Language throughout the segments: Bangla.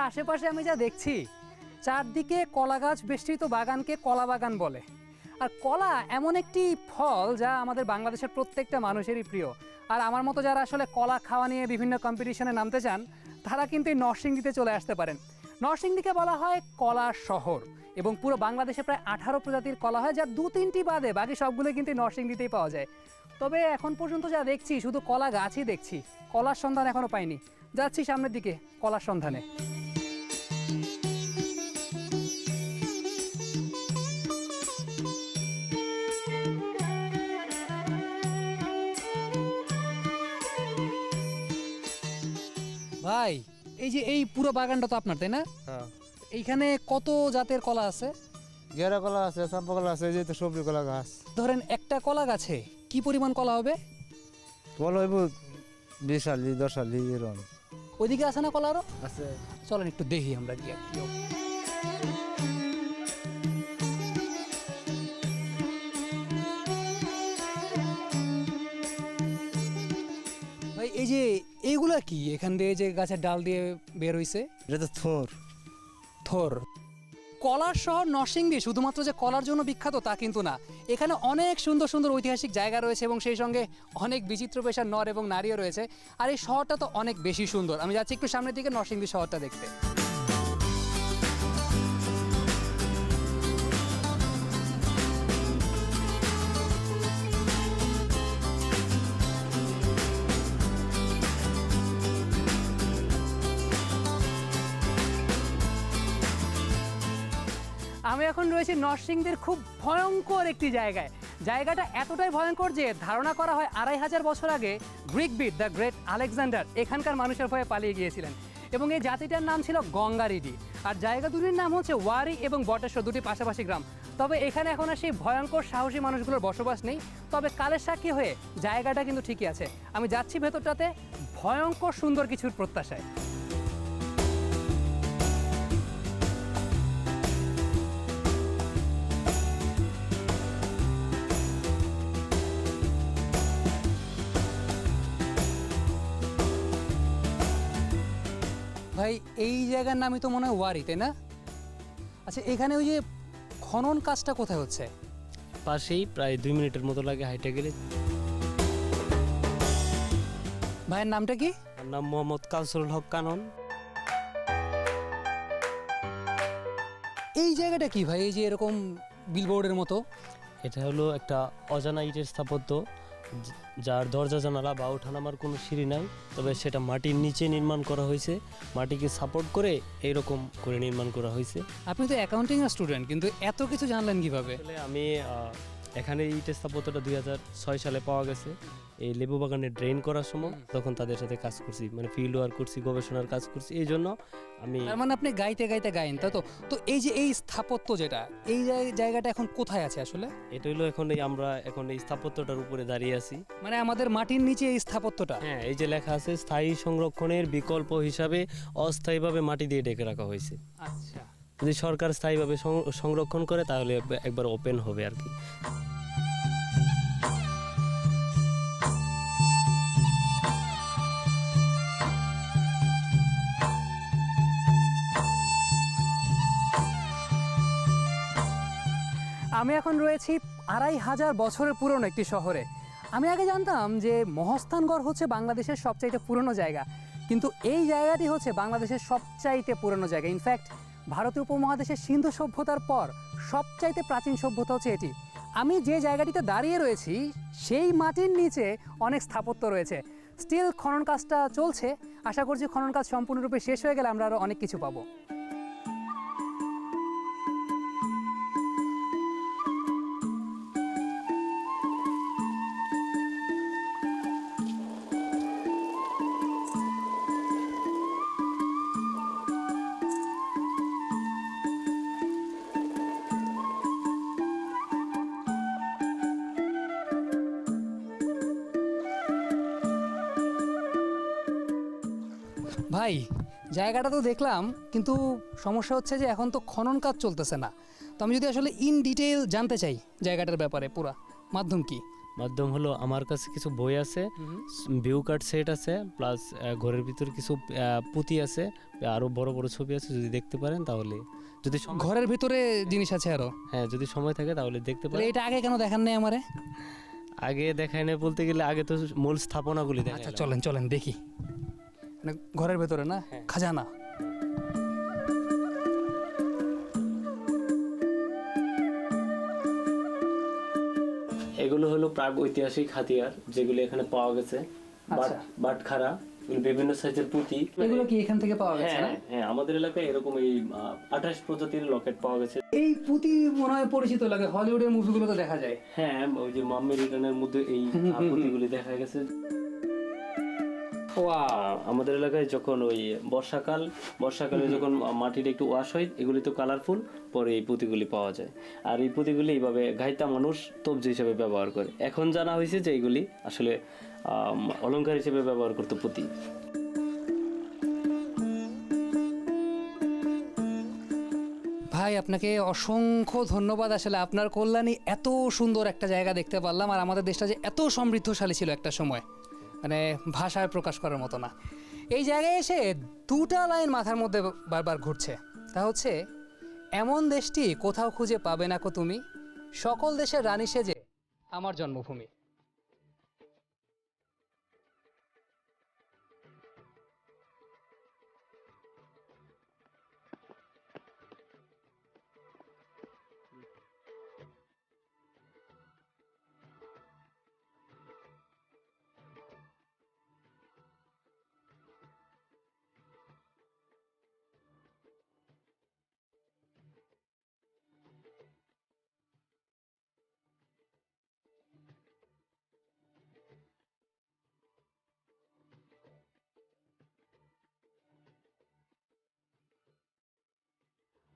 আশেপাশে আমি যা দেখছি, চারদিকে কলা গাছ বেষ্টিত বাগানকে কলা বাগান বলে। আর কলা এমন একটি ফল যা আমাদের বাংলাদেশের প্রত্যেকটা মানুষেরই প্রিয়। আর আমার মতো যারা আসলে কলা খাওয়া নিয়ে বিভিন্ন কম্পিটিশনে নামতে চান, তারা কিন্তু এই নরসিংদীতে চলে আসতে পারেন। নরসিংদীকে বলা হয় কলার শহর, এবং পুরো বাংলাদেশে প্রায় 18 প্রজাতির কলা হয়, যা 2-3টি বাদে বাকি সবগুলো কিন্তু নরসিংদীতেই পাওয়া যায়। তবে এখন পর্যন্ত যা দেখছি শুধু কলা গাছই দেখছি, কলার সন্ধান এখনও পাইনি। যাচ্ছি সামনের দিকে কলার সন্ধানে। ভাই, এই যে এই পুরো বাগানটা তো আপনার, তাই না? হ্যাঁ, এইখানে কত জাতের কলা আছে? গেরা কলা আছে, চাম্পা কলা আছে, এই যে তো সবজি কলা গাছ। ধরেন একটা কলা গাছে কি পরিমাণ কলা হবে? বলো হইব 20 আলি 10 আলি এরকম ওইদিকে আছে না কলা আরো? আছে। চলেন একটু দেখি আমরা গিয়ে। ভাই, এই যে এইগুলা কি এখান দিয়ে যে গাছের ডাল দিয়ে বের হইছে? এটা তো থোর। থোর। কলার শহর নরসিংদী শুধুমাত্র যে কলার জন্য বিখ্যাত তা কিন্তু না, এখানে অনেক সুন্দর সুন্দর ঐতিহাসিক জায়গা রয়েছে এবং সেই সঙ্গে অনেক বিচিত্র পেশার নর এবং নারীও রয়েছে। আর এই শহরটা তো অনেক বেশি সুন্দর। আমি যাচ্ছি একটু সামনের দিকে নরসিংদী শহরটা দেখতে। আমি এখন রয়েছি নরসিংদীর খুব ভয়ঙ্কর একটি জায়গায়। জায়গাটা এতটাই ভয়ঙ্কর যে ধারণা করা হয় 2500 বছর আগে গ্রিক বীর দ্য গ্রেট আলেকজান্ডার এখানকার মানুষের ভয়ে পালিয়ে গিয়েছিলেন, এবং এই জাতিটার নাম ছিল গঙ্গারিডি। আর জায়গা দুটির নাম হচ্ছে ওয়ারি এবং বটেশ্বর, দুটি পাশাপাশি গ্রাম। তবে এখানে এখন আর সেই ভয়ঙ্কর সাহসী মানুষগুলোর বসবাস নেই, তবে কালের সাক্ষী হয়ে জায়গাটা কিন্তু ঠিকই আছে। আমি যাচ্ছি ভেতরটাতে ভয়ঙ্কর সুন্দর কিছুর প্রত্যাশায়। ভাই, এই জায়গার নামই তো মনে হয় ওয়ারি, তাই না? আচ্ছা, এখানে ওই যে খনন কাজটা কোথায় হচ্ছে? পাশেই, প্রায় 2 মিনিটের মতো লাগে হাইটে গেলে। ভাইয়ের নামটা কি? আমার নাম মোহাম্মদ কাউসারুল হক কানন। এই জায়গাটা কি ভাই, এই যে এরকম বিলবোর্ডের মতো? এটা হলো একটা অজানা ইটের স্থাপত্য, যার দরজা জানালা বা ওঠানামার কোনো সিঁড়ি নাই, তবে সেটা মাটির নিচে নির্মাণ করা হয়েছে। মাটিকে সাপোর্ট করে এইরকম করে নির্মাণ করা হয়েছে। আপনি তো অ্যাকাউন্টিং স্টুডেন্ট, কিন্তু এত কিছু জানলেন কিভাবে? আসলে আমি এখানে ইটের স্থাপত্যটা 2006 সালে পাওয়া গেছে এই লেবু বাগানে ড্রেন করার সময়। তখন তাদের সাথে কাজ করছি, মানে ফিল্ড ওয়ার্ক করছি, গবেষণার কাজ করছি। এই জন্য আমি, তার মানে আপনি গাইতে গাইতে গায়েন, তাই তো? তো এই যে এই স্থাপত্য যেটা, এই জায়গাটা এখন কোথায় আছে আসলে? এটা হলো এখন আমরা এখন এই স্থাপত্যটার উপরে দাঁড়িয়ে আছি। মানে আমাদের মাটির নিচে এই স্থাপত্যটা? হ্যাঁ, এই যে লেখা আছে স্থায়ী সংরক্ষণের বিকল্প হিসাবে অস্থায়ীভাবে মাটি দিয়ে ঢেকে রাখা হয়েছে। আচ্ছা, যদি সরকার স্থায়ীভাবে সংরক্ষণ করে তাহলে একবার ওপেন হবে আর কি। আমি এখন রয়েছি 2500 বছরের পুরনো একটি শহরে। আমি আগে জানতাম যে মহাস্থানগড় হচ্ছে বাংলাদেশের সবচাইতে পুরনো জায়গা, কিন্তু এই জায়গাটি হচ্ছে বাংলাদেশের সবচাইতে পুরনো জায়গা। ইনফ্যাক্ট ভারতীয় উপমহাদেশের সিন্ধু সভ্যতার পর সবচাইতে প্রাচীন সভ্যতা হচ্ছে এটি। আমি যে জায়গাটিতে দাঁড়িয়ে রয়েছি সেই মাটির নিচে অনেক স্থাপত্য রয়েছে। স্টিল খনন কাজটা চলছে। আশা করছি খনন কাজ সম্পূর্ণরূপে শেষ হয়ে গেলে আমরা আরও অনেক কিছু পাবো। ভাই, জায়গাটা তো দেখলাম, কিন্তু সমস্যা হচ্ছে যে এখন তো খনন কাজ চলতেছে না। তো আমি যদি আসলে ইন ডিটেইল জানতে চাই জায়গাটার ব্যাপারে, পুরা মাধ্যম কি? মাধ্যম হলো আমার কাছে কিছু বই আছে, ভিউ কার্ড সেট আছে, প্লাস ঘরের ভিতর কিছু পুঁতি আছে, আরও বড় বড় ছবি আছে, যদি দেখতে পারেন তাহলে, যদি ঘরের ভিতরে জিনিস আছে আরো? হ্যাঁ, যদি সময় থাকে তাহলে দেখতে তাহলে পারেন। এটা আগে কেন দেখান নাই আমারে? আগে দেখায় না বলতে গেলে আগে তো মূল স্থাপনাগুলি আচ্ছা দেখাইলাম। চলেন চলেন দেখি। মানে ঘরের ভেতরে না হ্যাঁ। খাজানা। এগুলো হলো প্রাগ ঐতিহাসিক হাতিয়ার যেগুলি এখানে পাওয়া গেছে, আচ্ছা। বাটখারা, বিভিন্ন সাইজের পুঁতি। এগুলো কি এখান থেকে পাওয়া গেছে না? হ্যাঁ হ্যাঁ, আমাদের এলাকায় এরকম এই 28 প্রজাতির লকেট পাওয়া গেছে। এই পুঁতি মনে হয় পরিচিত লাগে, হলিউডের মুভিগুলোতে দেখা যায়। হ্যাঁ, ওই যে মাম্মি রিটার্নের মধ্যে এই পুঁতিগুলি দেখা গেছে। আমাদের এলাকায় যখন ওই বর্ষাকালে যখন মাটিটা একটু ওয়াশ হয়, এগুলি তো কালারফুল, পরে এই পুঁতিগুলি পাওয়া যায়। আর এই পুঁতিগুলি এইভাবে ঘাইতা মানুষ তবজি হিসেবে ব্যবহার করে। এখন জানা হয়েছে যে এইগুলি আসলে অলংকার হিসেবে ব্যবহার করতো পুঁতি। ভাই আপনাকে অসংখ্য ধন্যবাদ। আসলে আপনার কল্যাণে এত সুন্দর একটা জায়গা দেখতে পারলাম, আর আমাদের দেশটা যে এত সমৃদ্ধশালী ছিল একটা সময়, মানে ভাষায় প্রকাশ করার মতো না। এই জায়গায় এসে দুটা লাইন মাথার মধ্যে বারবার ঘুরছে, তা হচ্ছে, এমন দেশটি কোথাও খুঁজে পাবে না কো তুমি, সকল দেশের রানী সেজে আমার জন্মভূমি।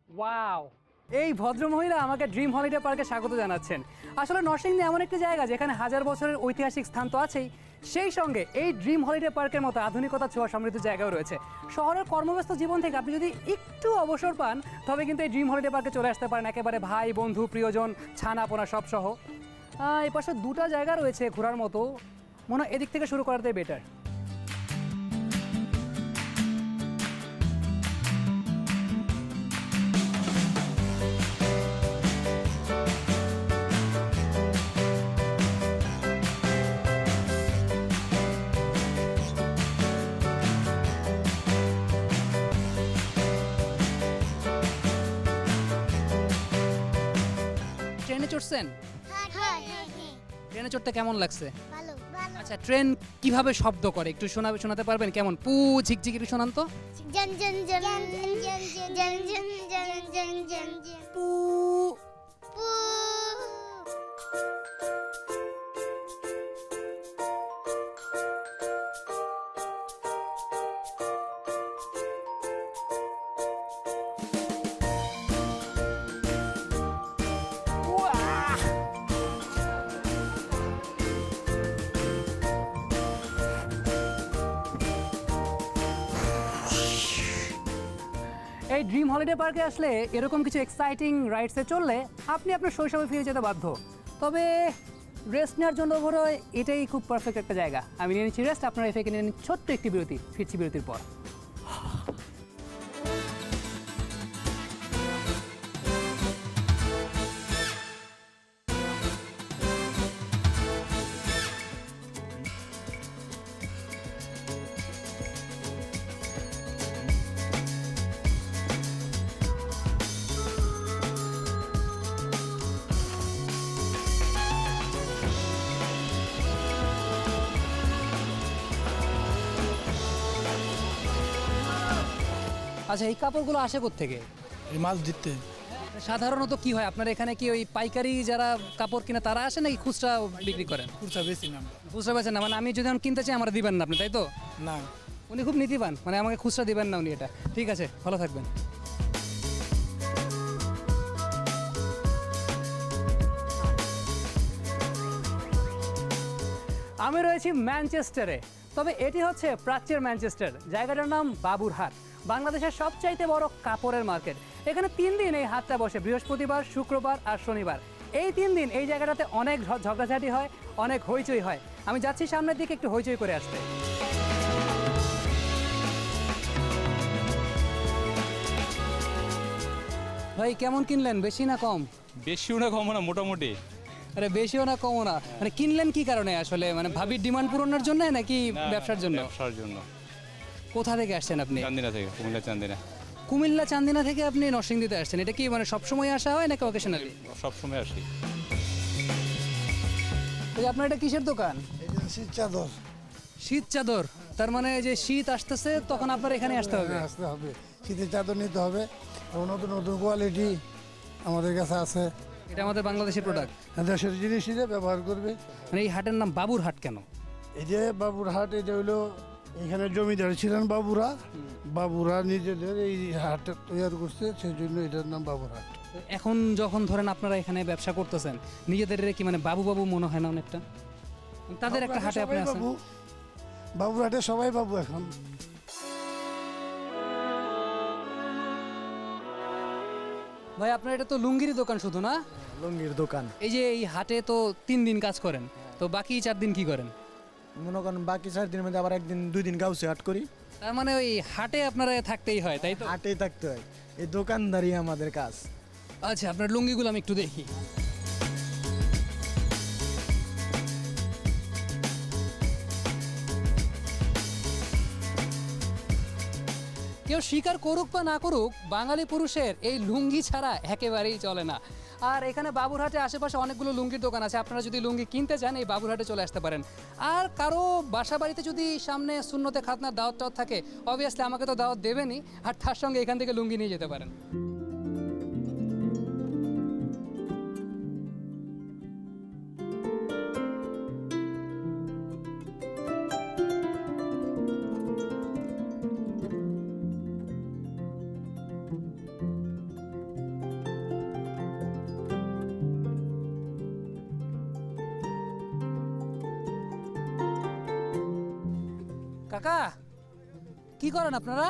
ওয়াও, এই ভদ্রমহিলা আমাকে ড্রিম হলিডে পার্কে স্বাগত জানাচ্ছেন। আসলে নরসিংদী এমন একটি জায়গা যেখানে হাজার বছরের ঐতিহাসিক স্থান তো আছেই, সেই সঙ্গে এই ড্রিম হলিডে পার্কের মতো আধুনিকতা ছোঁয়া সমৃদ্ধ জায়গাও রয়েছে। শহরের কর্মব্যস্ত জীবন থেকে আপনি যদি একটু অবসর পান, তবে কিন্তু এই ড্রিম হলিডে পার্কে চলে আসতে পারেন, একেবারে ভাই বন্ধু প্রিয়জন ছানাপোনা সব সহ। এই পাশে দুটো জায়গা রয়েছে ঘোরার মতো, মনে হয় এদিক থেকে শুরু করাটাই বেটার। ট্রেনে চড়ছেন? ট্রেনে চড়তে কেমন লাগছে? ভালো আচ্ছা, ট্রেন কিভাবে শব্দ করে একটু শোনাতে পারবেন? কেমন পু ঝিকঝিক একটু শোনান তো। জন জন জন জন জন জন জন জন জন জন জন পু। পু এই ড্রিম হলিডে পার্কে আসলে এরকম কিছু এক্সাইটিং রাইডসে চললে আপনি আপনার শৈশবে ফিরে যেতে বাধ্য। তবে রেস্ট নেওয়ার জন্য ধরো এটাই খুব পারফেক্ট একটা জায়গা। আমি নিয়ে নিচ্ছি রেস্ট, আপনারা এফেকে নিয়ে নিন ছোট্ট একটি বিরতি। ফিরছি বিরতির পর। আচ্ছা, এই কাপড়গুলো আসে কোত্থেকে? এই মাছ দিতে সাধারণত কি হয় আপনার এখানে, কি ওই পাইকারি যারা কাপড় কিনে তারা আসে নাকি খুচরা বিক্রি করেন? খুচরা বেশি না খুচরা বেচেন না? মানে আমি যদি এখন কিনতে চাই আমার দিবেন না আপনি, তাই তো? না উনি খুব নীতিবান, মানে আমাকে খুচরা দিবেন না উনি। এটা ঠিক আছে, ভালো থাকবেন। আমি রয়েছি ম্যানচেস্টারে, তবে এটি হচ্ছে প্রাচ্যের ম্যানচেস্টার। জায়গাটার নাম বাবুরহাট, বাংলাদেশের সবচাইতে বড় কাপড়ের মার্কেট। এখানে 3 দিন এই হাটটা বসে, বৃহস্পতিবার, শুক্রবার আর শনিবার। এই 3 দিন এই জায়গাটাতে অনেক ঝগড়াঝাটি হয়, অনেক হইচই হয়। আমি যাচ্ছি সামনের দিকে একটু হইচই করে আসতে। ভাই কেমন কিনলেন, বেশি না কম? বেশিও না কমও না, মোটামুটি। আরে বেশিও না কমও না, মানে কিনলেন কি কারণে আসলে, মানে ভাবির ডিমান্ড পূরণের জন্য নাকি ব্যবসার জন্য? ব্যবসার জন্য। কোথা থেকে আসছেন আপনি? চান্দিনা থেকে, কুমিল্লা চান্দিনা। কুমিল্লা চান্দিনা থেকে আপনি নরসিংদীতে আসছেন, এটা কি মানে সবসময় আসা হয় নাকি অকেশনালি? সবসময় আসি। আপনার এটা কিসের দোকান? শীত চাদর শীত চাদর, তার মানে যে শীত আসতেছে তখন আপনার এখানে আসতে হবে। আসতে হবে, শীতের চাদর নিতে হবে এবং নতুন নতুন কোয়ালিটি আমাদের কাছে আছে। এটা আমাদের বাংলাদেশের প্রোডাক্ট, দেশের জিনিস হিসেবে ব্যবহার করবে। মানে এই হাটের নাম বাবুর হাট কেন? এই যে বাবুর হাট, এটা হলো এখানে জমিদার ছিলেন বাবুরা, বাবুরা নিজেদের এই হাট তৈরি করছে, সেই জন্য এটার নাম বাবুর হাট। এখন যখন ধরেন আপনারা এখানে ব্যবসা করতেছেন, নিজেদের কি মানে বাবু বাবু মনে হয় না অনেকটা? তাদের একটা হাটে আপনি আছেন। বাবুর হাটে সবাই বাবু এখন। ভাই আপনার এটা তো লুঙ্গির দোকান শুধু না? লুঙ্গির দোকান। এই যে এই হাটে তো 3 দিন কাজ করেন, তো বাকি 4 দিন কি করেন? মনে করেন বাকি 4 দিনের মধ্যে আবার একদিন 2 দিন গাউসে হাট করি। তার মানে ওই হাটে আপনারা থাকতেই হয়, তাই তো? হাটেই থাকতে হয়, এই দোকানদারি আমাদের কাজ। আচ্ছা, আপনার লুঙ্গিগুলো আমি একটু দেখি। কেউ স্বীকার করুক বা না করুক, বাঙালি পুরুষের এই লুঙ্গি ছাড়া একেবারেই চলে না। আর এখানে বাবুরহাটে আশেপাশে অনেকগুলো লুঙ্গির দোকান আছে, আপনারা যদি লুঙ্গি কিনতে চান এই বাবুরহাটে চলে আসতে পারেন। আর কারো বাসা বাড়িতে যদি সামনে সুন্নতে খাতনার দাওয়াত টাওয়াত থাকে, অবভিয়াসলি আমাকে তো দাওয়াত দেবেনই, আর তার সঙ্গে এখান থেকে লুঙ্গি নিয়ে যেতে পারেন। কাকা, কি করেন আপনারা?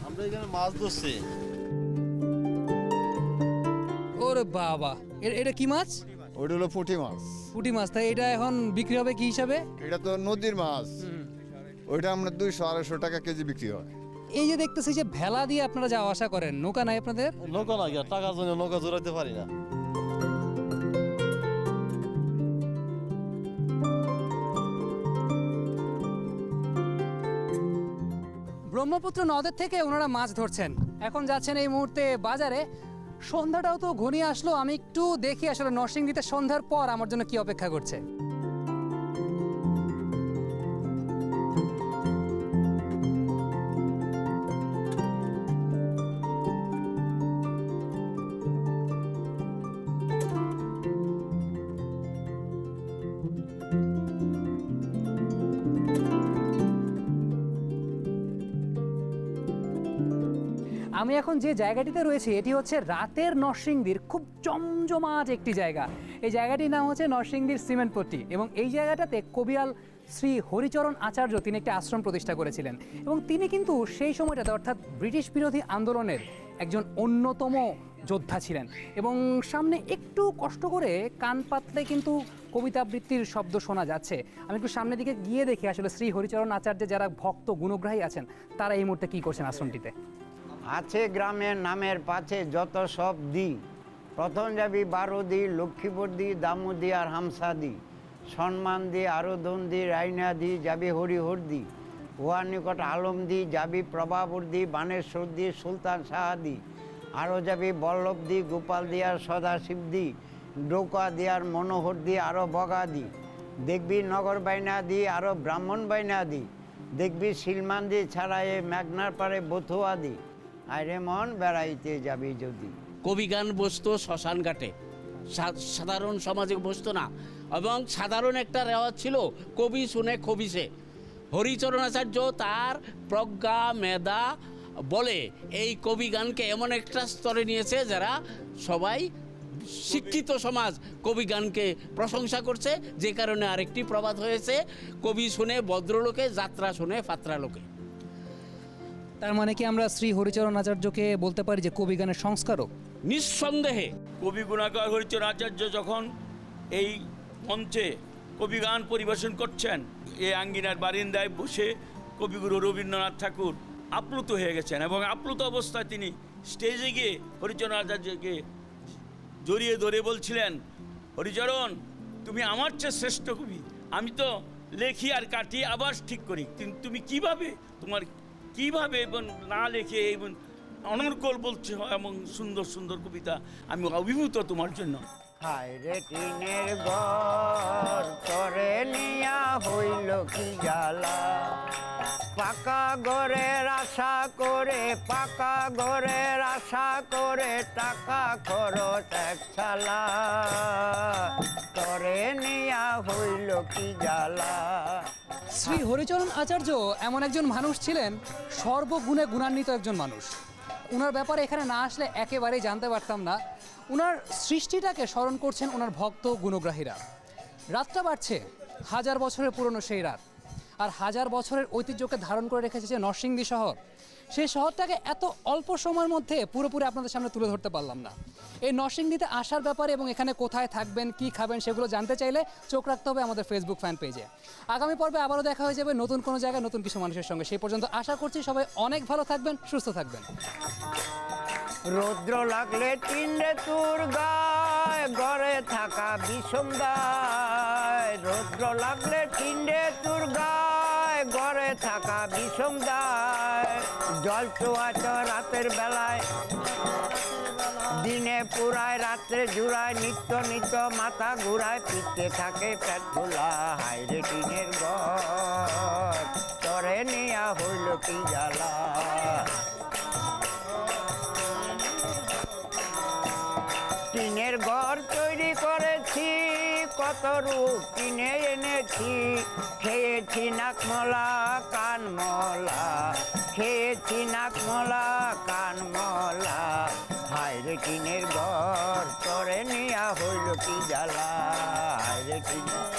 আমরা এখানে মাছ ধরছি। ওরে বাবা, এটা কি মাছ? ওইটা হলো পুঁটি মাছ। পুঁটি মাছ, তাই এটা এখন বিক্রি হবে কি হিসাবে? এটা তো নদীর মাছ, ওইটা আমরা 200-250 টাকা কেজি বিক্রি হয়। এই যে দেখতেছি যে ভেলা দিয়ে আপনারা যাওয়া আসা করেন, নৌকা নাই আপনাদের? নৌকা লাগে, টাকার জন্য নৌকা জোড়াইতে পারি না। ব্রহ্মপুত্র নদের থেকে ওনারা মাছ ধরছেন, এখন যাচ্ছেন এই মুহূর্তে বাজারে। সন্ধ্যাটাও তো ঘনিয়ে আসলো, আমি একটু দেখি আসলে নরসিংদীতে সন্ধ্যার পর আমার জন্য কি অপেক্ষা করছে। আমি এখন যে জায়গাটিতে রয়েছি এটি হচ্ছে রাতের নরসিংদীর খুব জমজমাট একটি জায়গা। এই জায়গাটির নাম হচ্ছে নরসিংদীর সিমেন্টপট্টি, এবং এই জায়গাটাতে কবিয়াল শ্রী হরিচরণ আচার্য তিনি একটি আশ্রম প্রতিষ্ঠা করেছিলেন, এবং তিনি কিন্তু সেই সময়টাতে অর্থাৎ ব্রিটিশ বিরোধী আন্দোলনের একজন অন্যতম যোদ্ধা ছিলেন। এবং সামনে একটু কষ্ট করে কান পাতলে কিন্তু কবিতা আবৃত্তির শব্দ শোনা যাচ্ছে। আমি একটু সামনের দিকে গিয়ে দেখি আসলে শ্রী হরিচরণ আচার্যের যারা ভক্ত গুণগ্রাহী আছেন তারা এই মুহূর্তে কী করছেন আশ্রমটিতে। আছে গ্রামের নামের পাছে যত সব দি, প্রথম যাবি 12 দি, লক্ষ্মীপুর দি, দামোদি আর হামসা দি, সম্মান দি, আরোধন দি, রাইনা দি, যাবি হরিহর দি, উহার নিকট আলম দি, যাবি প্রভাপুর দি, বানেশ্বর দি, সুলতান শাহ দি, আরও যাবি বল্লভ দি, গোপাল দি আর সদাশিব দি, ডৌকা দি আর মনোহর দি, আরও বগা দি, দেখবি নগর বাইনা দি, আরও ব্রাহ্মণ বাইনা দি, দেখবি সিলমান দি, ছাড়া এ মেঘনার পারে বথুয়া দি, আরে মন বেড়াইতে যাবি যদি। কবিগান বসতো শ্মশান ঘাটে, সাধারণ সমাজে বসতো না, এবং সাধারণ একটা রেওয়াজ ছিল কবি শুনে খবিসে। হরিচরণ আচার্য তার প্রজ্ঞা মেধা বলে এই কবিগানকে এমন একটা স্তরে নিয়েছে যারা সবাই শিক্ষিত সমাজ কবিগানকে প্রশংসা করছে, যে কারণে আরেকটি প্রবাদ হয়েছে, কবি শুনে ভদ্রলোকে, যাত্রা শুনে ফাত্রা লোকে। তার মানে কি আমরা শ্রী হরিচরণ আচার্যকে বলতে পারি যে কবিগানের সংস্কারক? নিঃসন্দেহে কবি গুণাকর হরিচরণ আচার্য যখন এই মঞ্চে কবিগান পরিবেশন করছেন, এই আঙ্গিনার বারিন্দায় বসে কবিগুরু রবীন্দ্রনাথ ঠাকুর আপ্লুত হয়ে গেছেন এবং আপ্লুত অবস্থায় তিনি স্টেজে গিয়ে হরিচরণ আচার্যকে জড়িয়ে ধরে বলছিলেন, হরিচরণ তুমি আমার চেয়ে শ্রেষ্ঠ কবি, আমি তো লেখি আর কাটি আবার ঠিক করি, কিন্তু তুমি কিভাবে এবং না লেখে এবং অনর্গল বলছে এবং সুন্দর সুন্দর কবিতা, আমি অভিভূত তোমার জন্য। হায় রে টিনের ঘর করে নিয়া হইল কি জ্বালা, পাকা ঘরের আশা করে, পাকা ঘরের আশা করে টাকা খরচ এক ছালা, করে নিয়া হইল কি জ্বালা। শ্রী হরিচরণ আচার্য এমন একজন মানুষ ছিলেন, সর্বগুণে গুণান্বিত একজন মানুষ। ওনার ব্যাপারে এখানে না আসলে একেবারেই জানতে পারতাম না। ওনার সৃষ্টিটাকে স্মরণ করছেন ওনার ভক্ত গুণগ্রাহীরা। রাতটা বাড়ছে, 1000 বছরের পুরনো সেই রাত, আর 1000 বছরের ঐতিহ্যকে ধারণ করে রেখেছে যে নরসিংদী শহর, সেই শহরটাকে এত অল্প সময়ের মধ্যে পুরোপুরি আপনাদের সামনে তুলে ধরতে পারলাম না। এই নরসিংদীতে আসার ব্যাপারে এবং এখানে কোথায় থাকবেন, কি খাবেন, সেগুলো জানতে চাইলে চোখ রাখতে হবে আমাদের ফেসবুক ফ্যান পেজে। আগামী পর্বে আবারও দেখা হয়ে যাবে নতুন কোনো জায়গায় নতুন কিছু মানুষের সঙ্গে। সেই পর্যন্ত আশা করছি সবাই অনেক ভালো থাকবেন, সুস্থ থাকবেন। রৌদ্র লাগলে টিন্ডে তোর গায়, ঘরে থাকা বিষম দায়, রৌদ্র লাগলে টিন্ডে তোর গায়, ঘরে থাকা বিষম দায়, জল চোয়াচ রাতের বেলায়, দিনে পুরায় রাত্রে জুড়ায়, নিত্য নিত্য মাথা ঘুরায়, পিঠে থাকে পেট খোলা, হাইরে টিনের ঘর তরে নিয়া হইল কি জ্বালা। টিনের ঘর তৈরি করেছি, কত রূপ কিনে এনেছি, খেয়েছি নাকমলা কানমলা, খেয়েছি নাকমলা কানমলা, হায়রে টিনের ঘর তরে নিয়া হইল কি জ্বালা, হায়রে টিনের